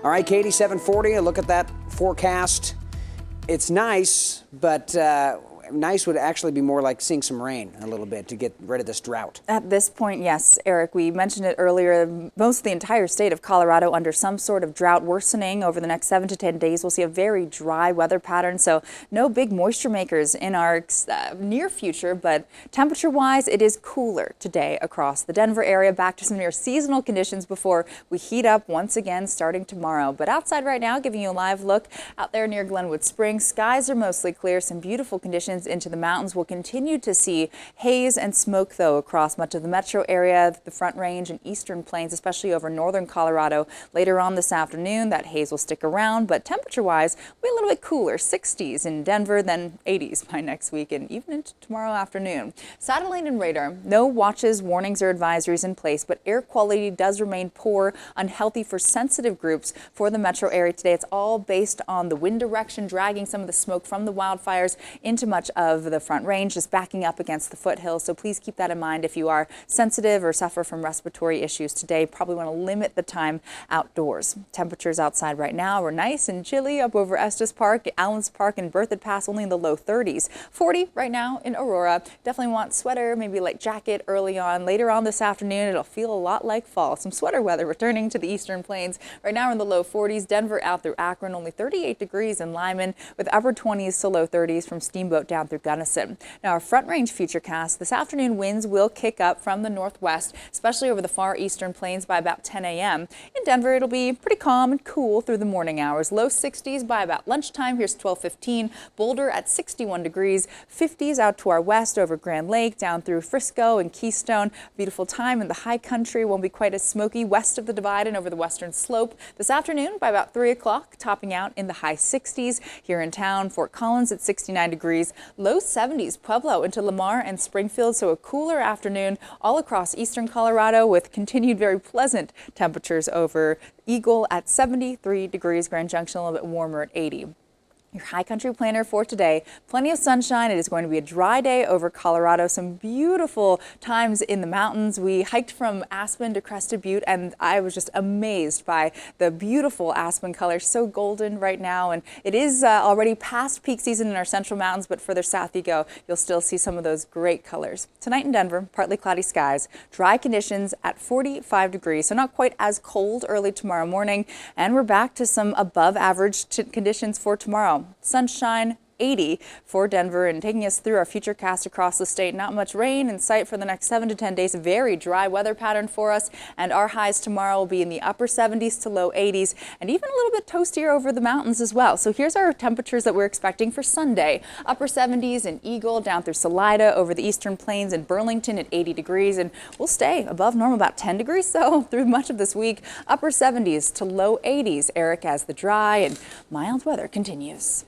All right, Katie, 740, a look at that forecast. It's nice, but nice would actually be more like seeing some rain a little bit to get rid of this drought. At this point, yes, Eric, we mentioned it earlier. Most of the entire state of Colorado under some sort of drought worsening over the next 7 to 10 days. We'll see a very dry weather pattern, so no big moisture makers in our near future, but temperature-wise, it is cooler today across the Denver area, back to some near seasonal conditions before we heat up once again starting tomorrow. But outside right now, giving you a live look out there near Glenwood Springs, skies are mostly clear, some beautiful conditions into the mountains. We'll continue to see haze and smoke, though, across much of the metro area, the Front Range and eastern plains, especially over northern Colorado. Later on this afternoon, that haze will stick around, but temperature-wise, we'll be a little bit cooler, 60s in Denver, then 80s by next week and even into tomorrow afternoon. Satellite and radar, no watches, warnings, or advisories in place, but air quality does remain poor, unhealthy for sensitive groups for the metro area today. It's all based on the wind direction, dragging some of the smoke from the wildfires into much of the Front Range, just backing up against the foothills. So please keep that in mind if you are sensitive or suffer from respiratory issues today. Probably want to limit the time outdoors. Temperatures outside right now are nice and chilly up over Estes Park, Allens Park, and Berthoud Pass, only in the low 30s. 40 right now in Aurora. Definitely want sweater, maybe light jacket early on. Later on this afternoon, it'll feel a lot like fall. Some sweater weather returning to the eastern plains. Right now we're in the low 40s. Denver out through Akron, only 38 degrees in Lyman, with upper 20s to low 30s from Steamboat down through Gunnison. Now, our Front Range futurecast this afternoon, winds will kick up from the northwest, especially over the far eastern plains by about 10 a.m. In Denver, it'll be pretty calm and cool through the morning hours. Low 60s by about lunchtime. Here's 12:15. Boulder at 61 degrees. 50s out to our west over Grand Lake, down through Frisco and Keystone. Beautiful time in the high country. Won't be quite as smoky west of the Divide and over the western slope. This afternoon by about 3 o'clock, topping out in the high 60s. Here in town, Fort Collins at 69 degrees. Low 70s, Pueblo into Lamar and Springfield, so a cooler afternoon all across eastern Colorado with continued very pleasant temperatures over Eagle at 73 degrees, Grand Junction a little bit warmer at 80. Your high country planner for today, plenty of sunshine. It is going to be a dry day over Colorado. Some beautiful times in the mountains. We hiked from Aspen to Crested Butte, and I was just amazed by the beautiful aspen color, so golden right now. And it is already past peak season in our central mountains, but further south you go, you'll still see some of those great colors. Tonight in Denver, partly cloudy skies, dry conditions at 45 degrees, so not quite as cold early tomorrow morning. And we're back to some above average conditions for tomorrow. Sunshine, 80 for Denver, and taking us through our future cast across the state. Not much rain in sight for the next 7 to 10 days. A very dry weather pattern for us, and our highs tomorrow will be in the upper 70s to low 80s, and even a little bit toastier over the mountains as well. So here's our temperatures that we're expecting for Sunday. Upper 70s in Eagle, down through Salida, over the eastern plains and Burlington at 80 degrees, and we'll stay above normal, about 10 degrees so through much of this week. Upper 70s to low 80s, Eric, as the dry and mild weather continues.